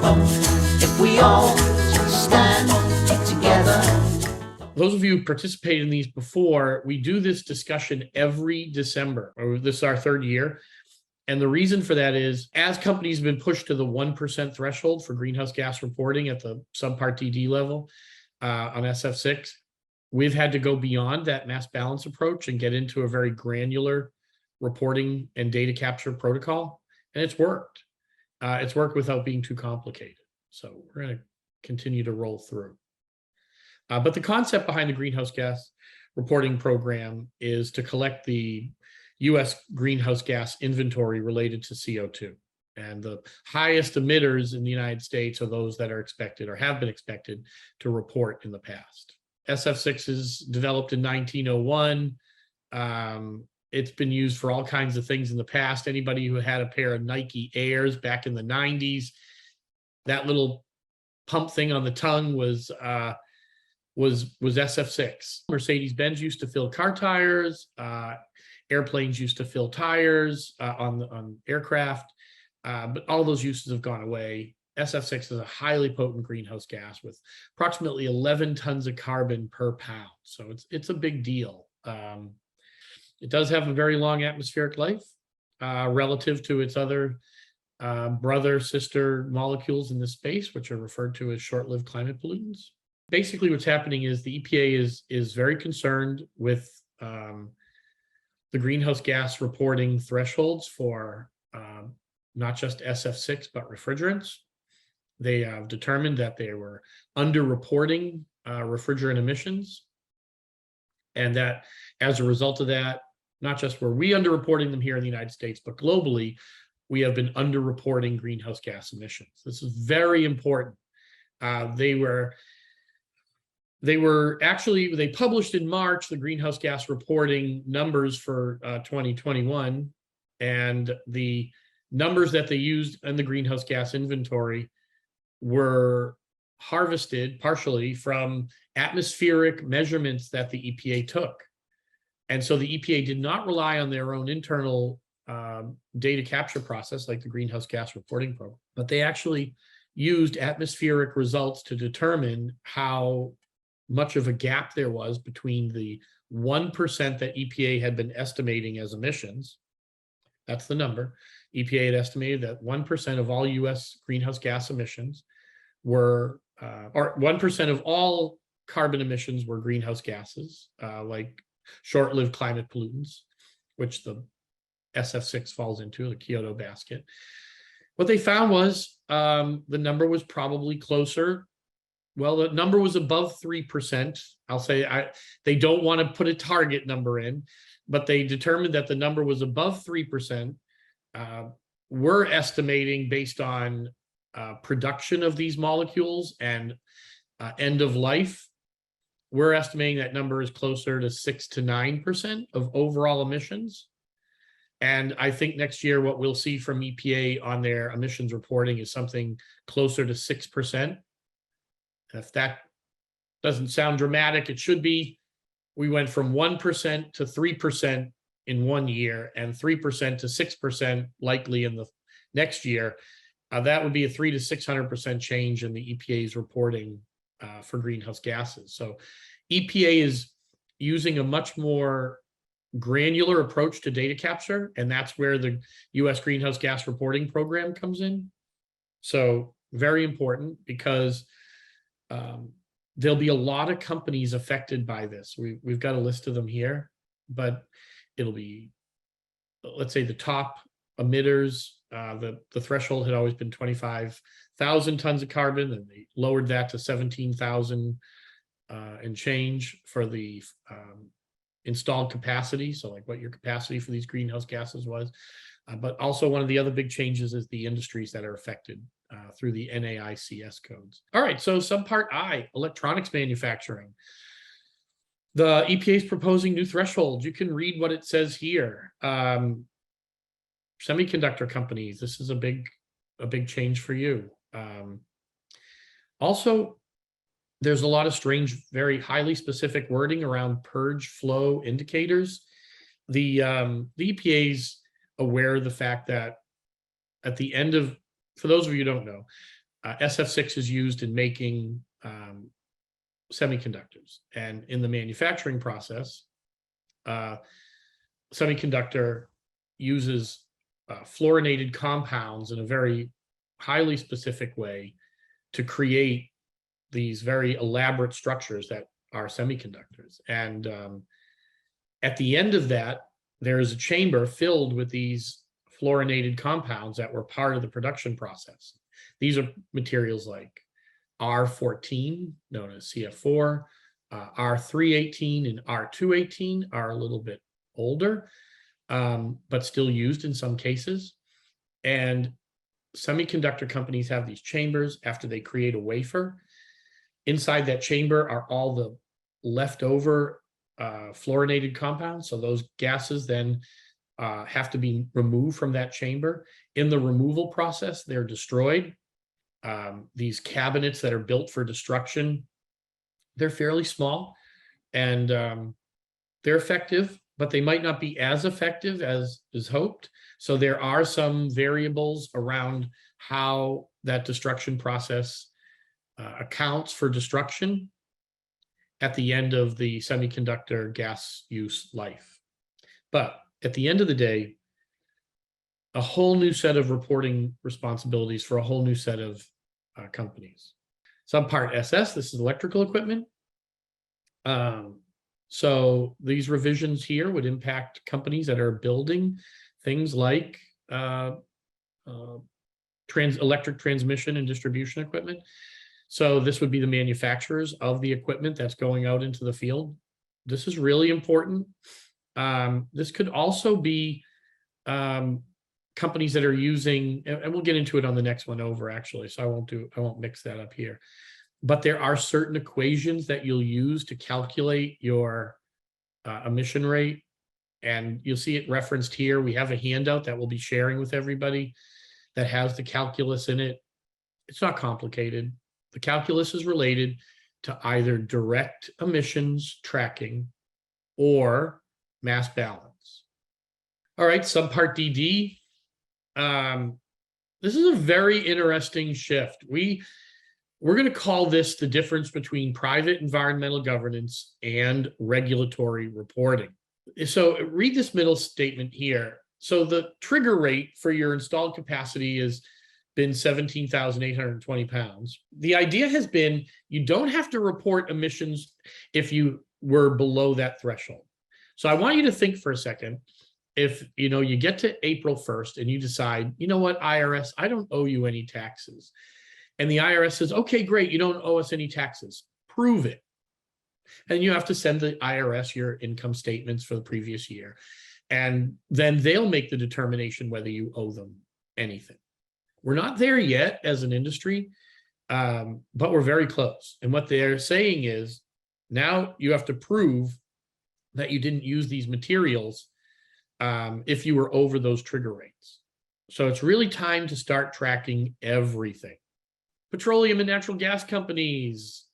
backbone if we all stand together. Those of you who participated in these before, we do this discussion every December. This is our third year. And the reason for that is, as companies have been pushed to the 1% threshold for greenhouse gas reporting at the Subpart DD level on SF6, we've had to go beyond that mass balance approach and get into a very granular reporting and data capture protocol. And it's worked. It's worked without being too complicated. So we're going to continue to roll through. But the concept behind the greenhouse gas reporting program is to collect the U.S. greenhouse gas inventory related to CO2. And the highest emitters in the United States are those that are expected or have been expected to report in the past. SF6 is developed in 1901. It's been used for all kinds of things in the past. Anybody who had a pair of Nike Airs back in the 90s, that little pump thing on the tongue was SF6. Mercedes-Benz used to fill car tires. Airplanes used to fill tires on aircraft, but all those uses have gone away. SF6 is a highly potent greenhouse gas with approximately 11 tons of carbon per pound. So it's a big deal. It does have a very long atmospheric life relative to its other brother, sister molecules in this space, which are referred to as short-lived climate pollutants. Basically, what's happening is the EPA is very concerned with the greenhouse gas reporting thresholds for not just SF6, but refrigerants. They have determined that they were underreporting refrigerant emissions, and that as a result of that, not just were we underreporting them here in the United States, but globally, we have been underreporting greenhouse gas emissions. This is very important. They published in March the greenhouse gas reporting numbers for 2021, and the numbers that they used in the greenhouse gas inventory were harvested partially from atmospheric measurements that the EPA took. And so the EPA did not rely on their own internal data capture process like the greenhouse gas reporting program, but they actually used atmospheric results to determine how much of a gap there was between the 1% that EPA had been estimating as emissions. That's the number. EPA had estimated that 1% of all US greenhouse gas emissions were, or 1% of all carbon emissions were greenhouse gases, like short-lived climate pollutants, which the SF6 falls into, the Kyoto basket. What they found was the number was probably closer. Well, the number was above 3%. I'll say they don't want to put a target number in, but they determined that the number was above 3%. We're estimating based on production of these molecules and end of life. We're estimating that number is closer to 6 to 9% of overall emissions. And I think next year what we'll see from EPA on their emissions reporting is something closer to 6%. If that doesn't sound dramatic, it should be. We went from 1% to 3% in 1 year and 3% to 6% likely in the next year. That would be a 300% to 600% change in the EPA's reporting for greenhouse gases. So EPA is using a much more granular approach to data capture, and that's where the US greenhouse gas reporting program comes in. So very important, because there'll be a lot of companies affected by this. We've got a list of them here, but it'll be, let's say, the top emitters. The threshold had always been 25,000 tons of carbon, and they lowered that to 17,000 and change for the installed capacity. So like what your capacity for these greenhouse gases was. But also one of the other big changes is the industries that are affected through the NAICS codes. All right, so Subpart I, electronics manufacturing. The EPA is proposing new thresholds. You can read what it says here. Semiconductor companies, this is a big change for you. Also, there's a lot of strange, very highly specific wording around purge flow indicators. The EPA's aware of the fact that at the end of, for those of you who don't know, SF6 is used in making semiconductors, and in the manufacturing process, semiconductor uses fluorinated compounds in a very highly specific way to create these very elaborate structures that are semiconductors. And at the end of that, there is a chamber filled with these fluorinated compounds that were part of the production process. These are materials like R14, known as CF4, R318 and R218 are a little bit older, but still used in some cases. And semiconductor companies have these chambers after they create a wafer. Inside that chamber are all the leftover fluorinated compounds. So those gases then have to be removed from that chamber. In the removal process, they're destroyed. These cabinets that are built for destruction, they're fairly small, and they're effective, but they might not be as effective as is hoped. So there are some variables around how that destruction process accounts for destruction at the end of the semiconductor gas use life. But at the end of the day, a whole new set of reporting responsibilities for a whole new set of companies. Subpart SS, this is electrical equipment. So these revisions here would impact companies that are building things like electric transmission and distribution equipment. So this would be the manufacturers of the equipment that's going out into the field. This is really important. This could also be companies that are using, and we'll get into it on the next one over actually, so I won't mix that up here. But there are certain equations that you'll use to calculate your emission rate, and you'll see it referenced here. We have a handout that we'll be sharing with everybody that has the calculus in it. It's not complicated. The calculus is related to either direct emissions tracking or mass balance. All right, subpart DD. This is a very interesting shift. We're going to call this the difference between private environmental governance and regulatory reporting. So read this middle statement here. So the trigger rate for your installed capacity has been 17,820 pounds. The idea has been you don't have to report emissions if you below that threshold. So I want you to think for a second. If you get to April 1st and you decide, you know what, IRS, I don't owe you any taxes. And the IRS says, okay, great, you don't owe us any taxes. Prove it. And you have to send the IRS your income statements for the previous year. And then they'll make the determination whether you owe them anything. We're not there yet as an industry, but we're very close. And what they're saying is now you have to prove that you didn't use these materials if you were over those trigger rates. So it's really time to start tracking everything. Petroleum and natural gas companies,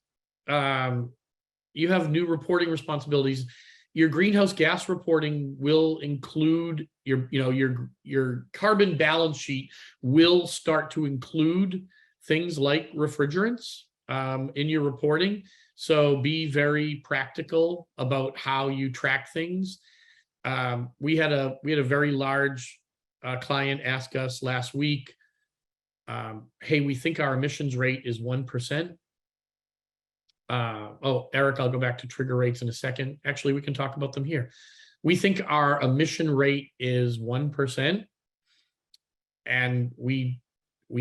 you have new reporting responsibilities. Your greenhouse gas reporting will include your carbon balance sheet will start to include things like refrigerants in your reporting. So be very practical about how you track things. We had a very large client ask us last week, hey, we think our emissions rate is 1%. Oh, Eric, I'll go back to trigger rates in a second. Actually, we can talk about them here. We think our emission rate is 1%. And we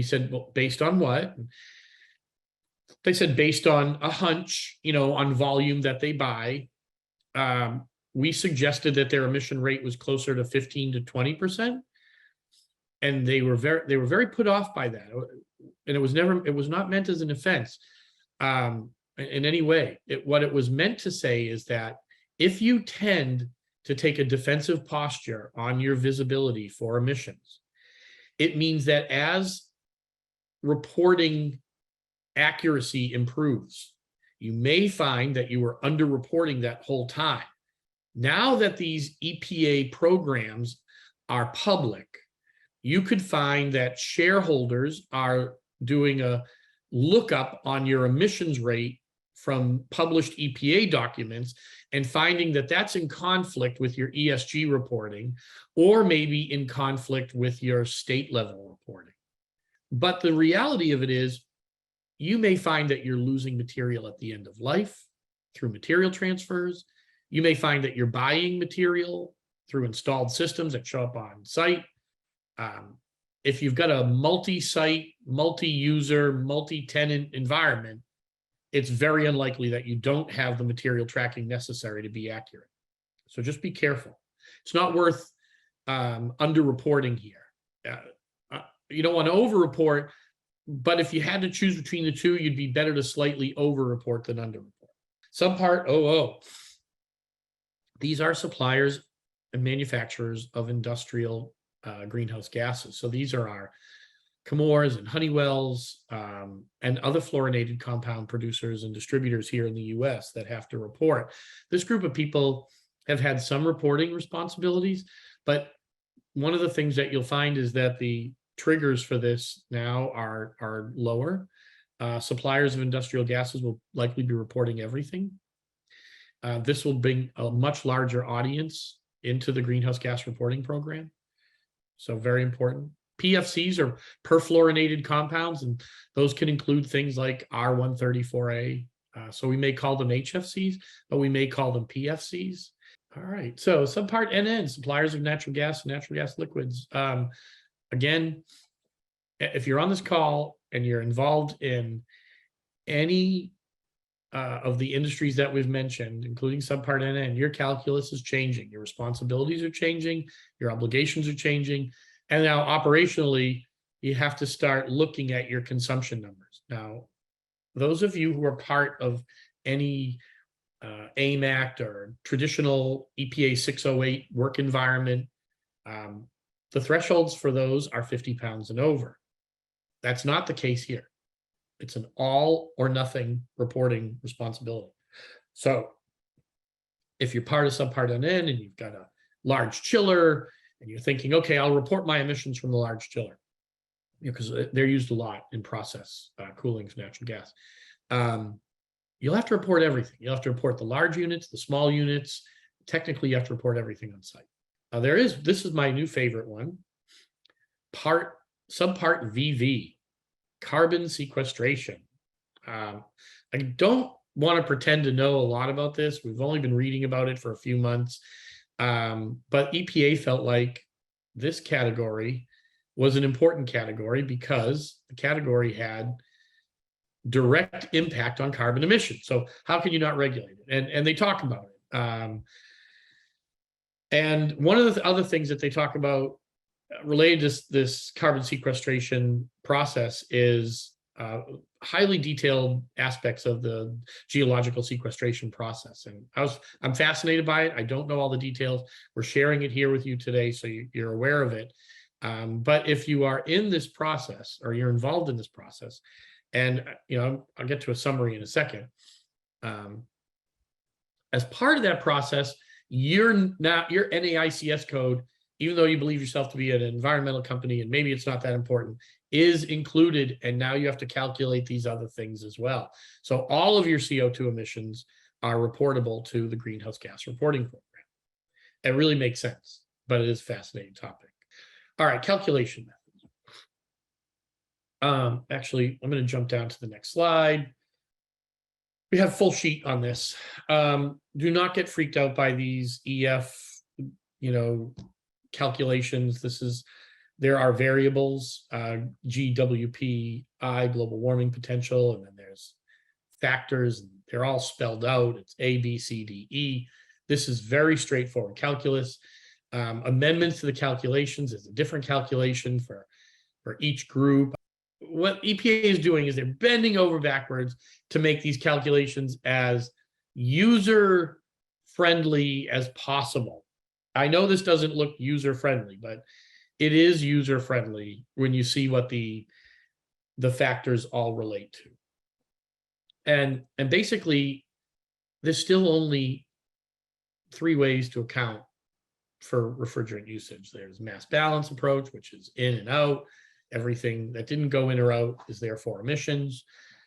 said, well, based on what? They said, based on a hunch, on volume that they buy. We suggested that their emission rate was closer to 15 to 20%. And they were very put off by that. And it was not meant as an offense in any way. What it was meant to say is that if you tend to take a defensive posture on your visibility for emissions, it means that as reporting accuracy improves, you may find that you were underreporting that whole time. Now that these EPA programs are public, you could find that shareholders are doing a lookup on your emissions rate from published EPA documents and finding that that's in conflict with your ESG reporting, or maybe in conflict with your state level reporting. But the reality of it is, you may find that you're losing material at the end of life through material transfers. You may find that you're buying material through installed systems that show up on site. If you've got a multi-site, multi-user, multi-tenant environment, it's very unlikely that you don't have the material tracking necessary to be accurate. So just be careful. It's not worth underreporting here. You don't want to overreport, but if you had to choose between the two, you'd be better to slightly overreport than underreport. Subpart 00. These are suppliers and manufacturers of industrial greenhouse gases. So these are our Chemours and Honeywells and other fluorinated compound producers and distributors here in the US that have to report. This group of people have had some reporting responsibilities, but one of the things that you'll find is that the triggers for this now are lower. Suppliers of industrial gases will likely be reporting everything. This will bring a much larger audience into the greenhouse gas reporting program. So very important. PFCs are perfluorinated compounds, and those can include things like R134A. So we may call them HFCs, but we may call them PFCs. All right, so subpart NN, suppliers of natural gas and natural gas liquids. Again, if you're on this call and you're involved in any of the industries that we've mentioned, including subpart NN, your calculus is changing, your responsibilities are changing, your obligations are changing, and now operationally, you have to start looking at your consumption numbers. Now, those of you who are part of any AIM Act or traditional EPA 608 work environment, the thresholds for those are 50 pounds and over. That's not the case here. It's an all or nothing reporting responsibility. So if you're part of subpart NN and you've got a large chiller and you're thinking, okay, I'll report my emissions from the large chiller, because they're used a lot in process cooling of natural gas. You'll have to report everything. You'll have to report the large units, the small units. Technically, you have to report everything on site. This is my new favorite one, subpart VV, carbon sequestration. I don't want to pretend to know a lot about this. We've only been reading about it for a few months, but EPA felt like this category was an important category because the category had direct impact on carbon emissions. So how can you not regulate it? And they talk about it. And one of the other things that they talk about related to this carbon sequestration process is highly detailed aspects of the geological sequestration process. And I'm fascinated by it. I don't know all the details. We're sharing it here with you today, so you're aware of it. But if you are in this process or you're involved in this process, and I'll get to a summary in a second. As part of that process, your NAICS code, even though you believe yourself to be an environmental company and maybe it's not that important, is included, and now you have to calculate these other things as well. So all of your CO2 emissions are reportable to the greenhouse gas reporting program. It really makes sense, but it is a fascinating topic. All right, calculation methods. Actually, I'm going to jump down to the next slide. We have full sheet on this. Do not get freaked out by these EF, calculations. There are variables, GWP, global warming potential, and then there's factors, and they're all spelled out. It's A, B, C, D, E. This is very straightforward calculus. Amendments to the calculations is a different calculation for each group. What EPA is doing is they're bending over backwards to make these calculations as user-friendly as possible. I know this doesn't look user-friendly, but it is user-friendly when you see what the factors all relate to. And basically, there's still only 3 ways to account for refrigerant usage. There's mass balance approach, which is in and out. Everything that didn't go in or out is therefore emissions.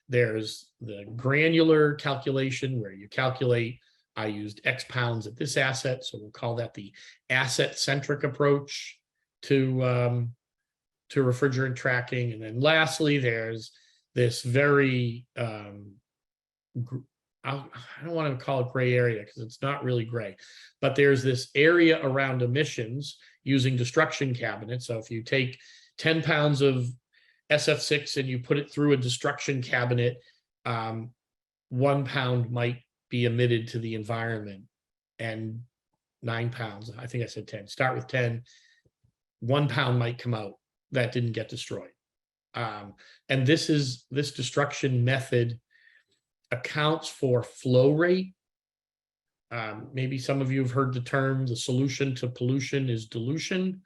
There's the granular calculation where you calculate, I used X pounds at this asset, so we'll call that the asset-centric approach to refrigerant tracking. And then lastly, there's this very, I don't want to call it gray area because it's not really gray, but there's this area around emissions using destruction cabinets. So if you take 10 pounds of SF6 and you put it through a destruction cabinet, 1 pound might be emitted to the environment, and 9 pounds, I think I said 10, start with 10, 1 pound might come out that didn't get destroyed. And this destruction method accounts for flow rate. Maybe some of you have heard the term, the solution to pollution is dilution.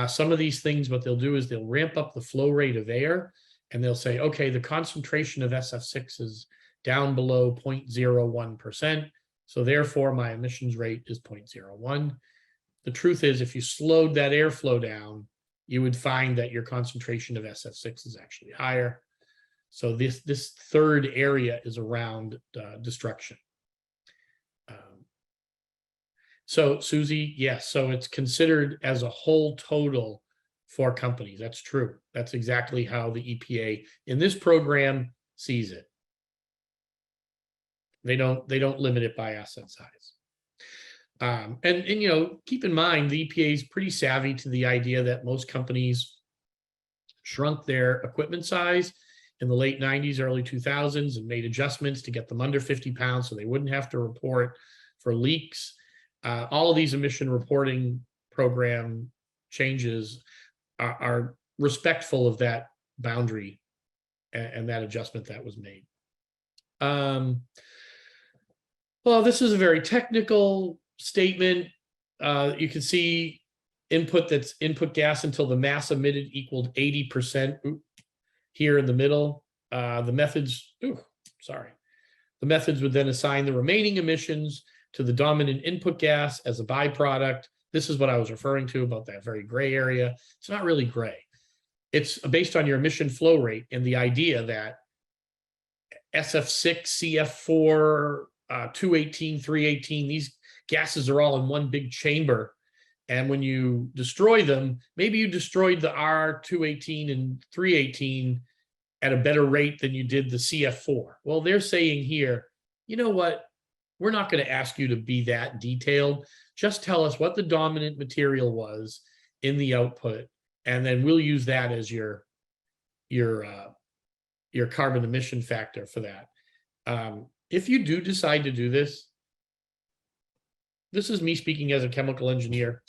Some of these things, what they'll do is they'll ramp up the flow rate of air, and they'll say, okay, the concentration of SF6 is down below 0.01%. So therefore my emissions rate is 0.01. The truth is, if you slowed that airflow down, you would find that your concentration of SF6 is actually higher. So this third area is around destruction. So Susie, yes, so it's considered as a whole total for companies. That's true. That's exactly how the EPA in this program sees it. They don't limit it by asset size. And you know, keep in mind, the EPA is pretty savvy to the idea that most companies shrunk their equipment size in the late 90s, early 2000s, and made adjustments to get them under 50 pounds so they wouldn't have to report for leaks. All of these emission reporting program changes are respectful of that boundary and that adjustment that was made. Well, this is a very technical statement. You can see input gas until the mass emitted equaled 80% here in the middle. The methods would then assign the remaining emissions to the dominant input gas as a byproduct. This is what I was referring to about that very gray area. It's not really gray. It's based on your emission flow rate and the idea that SF6, CF4, 218, 318, these gases are all in one big chamber. And when you destroy them, maybe you destroyed the R218 and 318 at a better rate than you did the CF4. Well, they're saying here, you know what? We're not going to ask you to be that detailed. Just tell us what the dominant material was in the output, and then we'll use that as your carbon emission factor for that. If you do decide to do this, this is me speaking as a chemical engineer.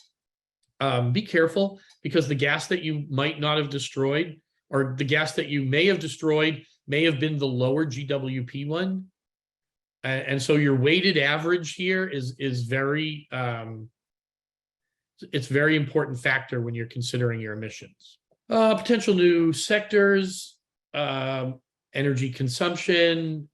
Be careful, because the gas that you might not have destroyed, or the gas that you may have destroyed, may have been the lower GWP one. And so your weighted average here is very, it's very important factor when you're considering your emissions. Potential new sectors, energy consumption.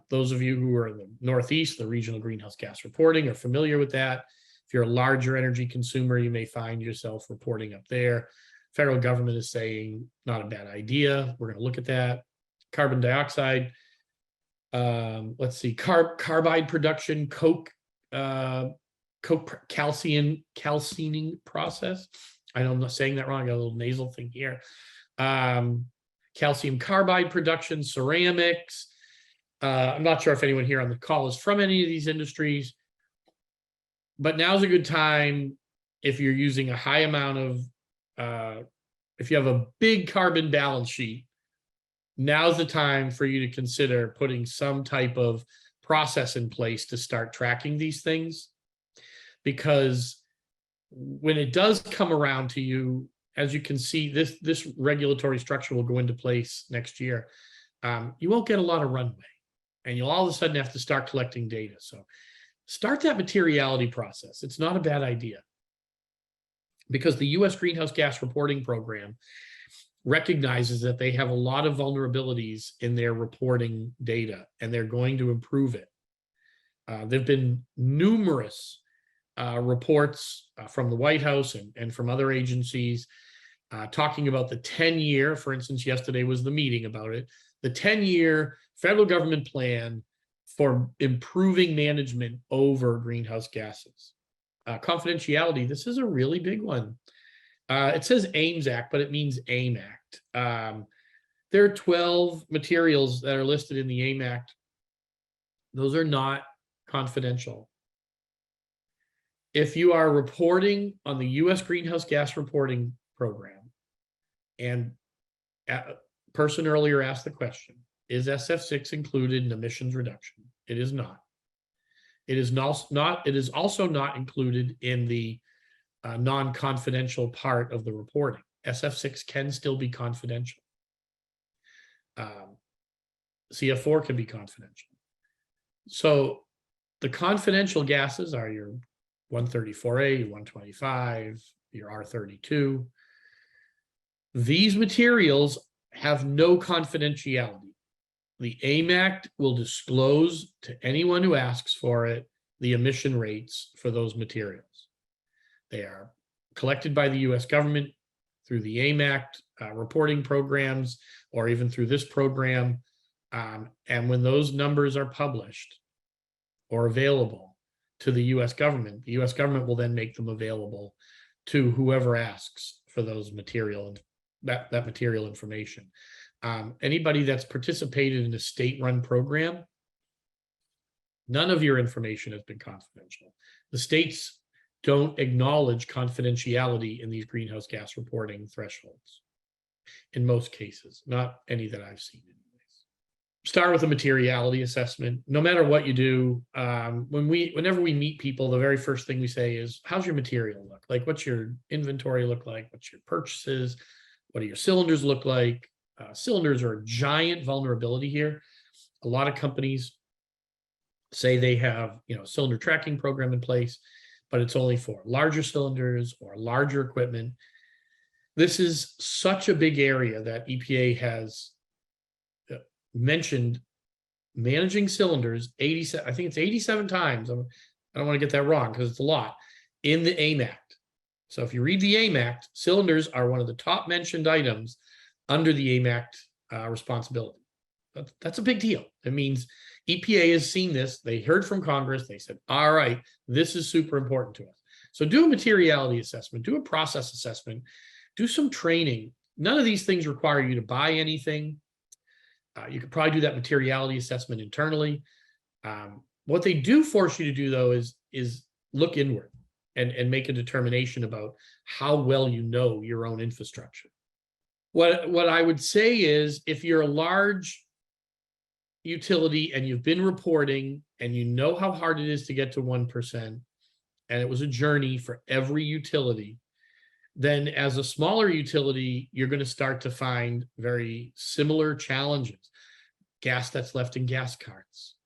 Those of you who are in the Northeast, the regional greenhouse gas reporting, are familiar with that. If you're a larger energy consumer, you may find yourself reporting up there. Federal government is saying not a bad idea. We're going to look at that. Carbon dioxide. Let's see, carbide production, coke calcining process. I know I'm not saying that wrong. I got a little nasal thing here. Calcium carbide production, ceramics. I'm not sure if anyone here on the call is from any of these industries, but now's a good time if you're using a high amount of, if you have a big carbon balance sheet, now's the time for you to consider putting some type of process in place to start tracking these things. Because when it does come around to you, as you can see, this regulatory structure will go into place next year. You won't get a lot of runway, and you'll all of a sudden have to start collecting data. So start that materiality process. It's not a bad idea, because the U.S. Greenhouse Gas Reporting Program recognizes that they have a lot of vulnerabilities in their reporting data, and they're going to improve it. There've been numerous reports from the White House and from other agencies talking about the 10-year, for instance, yesterday was the meeting about it, the 10-year federal government plan for improving management over greenhouse gases. Confidentiality, this is a really big one. It says AIMS Act, but it means AIM Act. There are 12 materials that are listed in the AIM Act. Those are not confidential. If you are reporting on the U.S. greenhouse gas reporting program, and a person earlier asked the question, is SF6 included in emissions reduction? It is not. It is not. It is also not included in the non-confidential part of the reporting. SF6 can still be confidential. CF4 can be confidential. So the confidential gases are your 134A, 125, your R32. These materials have no confidentiality. The AIM Act will disclose to anyone who asks for it the emission rates for those materials. They are collected by the US government through the AIM Act reporting programs, or even through this program. And when those numbers are published or available to the US government will then make them available to whoever asks for those material, that material information. Anybody that's participated in a state-run program, none of your information has been confidential. The states don't acknowledge confidentiality in these greenhouse gas reporting thresholds. In most cases, not any that I've seen anyways. Start with a materiality assessment. No matter what you do, whenever we meet people, the very first thing we say is, how's your material look? Like, what's your inventory look like? What's your purchases? What do your cylinders look like? Cylinders are a giant vulnerability here. A lot of companies say they have, a cylinder tracking program in place, but it's only for larger cylinders or larger equipment. This is such a big area that EPA has mentioned managing cylinders 87, I think it's 87 times. I don't want to get that wrong because it's a lot in the AIM Act. So if you read the AIM Act, cylinders are one of the top mentioned items under the AIM Act responsibility. That's a big deal. It means EPA has seen this. They heard from Congress. They said, all right, this is super important to us. So do a materiality assessment, do a process assessment, do some training. None of these things require you to buy anything. You could probably do that materiality assessment internally. What they do force you to do, though, is look inward and make a determination about how well you know your own infrastructure. What I would say is, if you're a large utility and you've been reporting and you know how hard it is to get to 1%, and it was a journey for every utility, then as a smaller utility, you're going to start to find very similar challenges. Gas that's left in gas carts.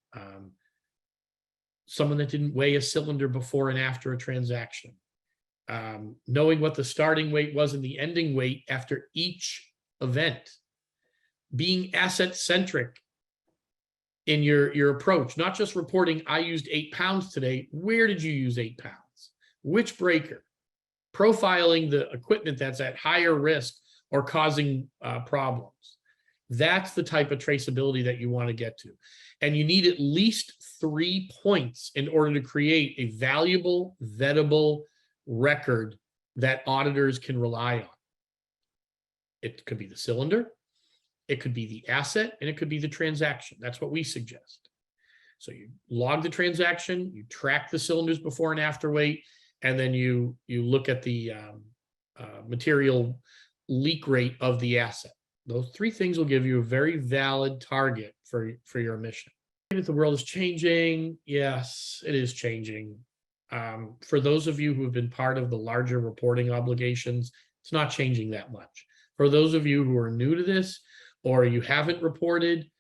Someone that didn't weigh a cylinder before and after a transaction. Knowing what the starting weight was and the ending weight after each event. Being asset-centric in your approach, not just reporting, I used 8 pounds today. Where did you use 8 pounds? Which breaker? Profiling the equipment that's at higher risk or causing problems. That's the type of traceability that you want to get to. And you need at least 3 points in order to create a valuable, vettable record that auditors can rely on. It could be the cylinder, it could be the asset, and it could be the transaction. That's what we suggest. So you log the transaction, you track the cylinders before and after weight, and then you look at the material leak rate of the asset. Those 3 things will give you a very valid target for your emission. The world is changing. Yes, it is changing. For those of you who have been part of the larger reporting obligations, it's not changing that much. For those of you who are new to this or you haven't reported,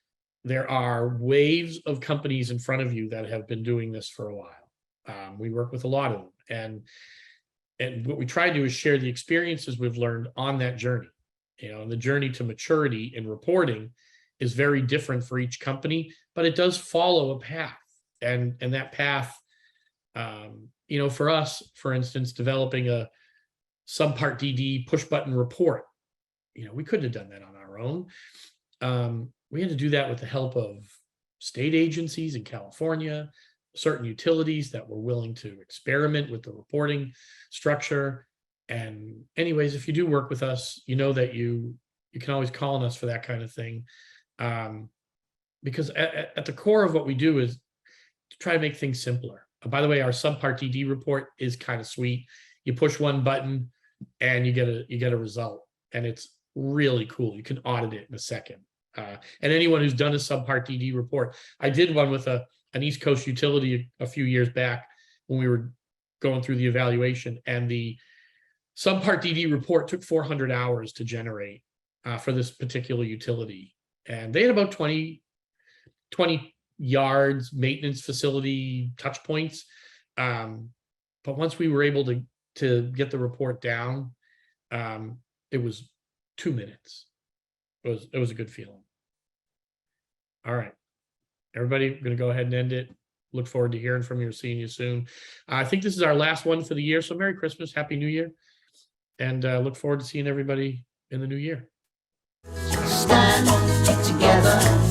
there are waves of companies in front of you that have been doing this for a while. We work with a lot of them. And what we try to do is share the experiences we've learned on that journey. And the journey to maturity in reporting is very different for each company, but it does follow a path. And that path, for us, for instance, developing a Subpart DD push button report. We couldn't have done that on our own. We had to do that with the help of state agencies in California, certain utilities that were willing to experiment with the reporting structure. And anyways, if you do work with us, you know that you can always call on us for that kind of thing. Because at the core of what we do is to try to make things simpler. By the way, our Subpart DD report is kind of sweet. You push one button and you get a result, and it's really cool. You can audit it in a second. And anyone who's done a Subpart DD report, I did one with an East Coast utility a few years back when we were going through the evaluation, and the Subpart DD report took 400 hours to generate for this particular utility. And they had about 20 yards maintenance facility touch points. But once we were able to get the report down, it was 2 minutes. It was a good feeling. All right, everybody, we're going to go ahead and end it. Look forward to hearing from you or seeing you soon. I think this is our last one for the year. So Merry Christmas, Happy New Year. And look forward to seeing everybody in the new year. Stand together.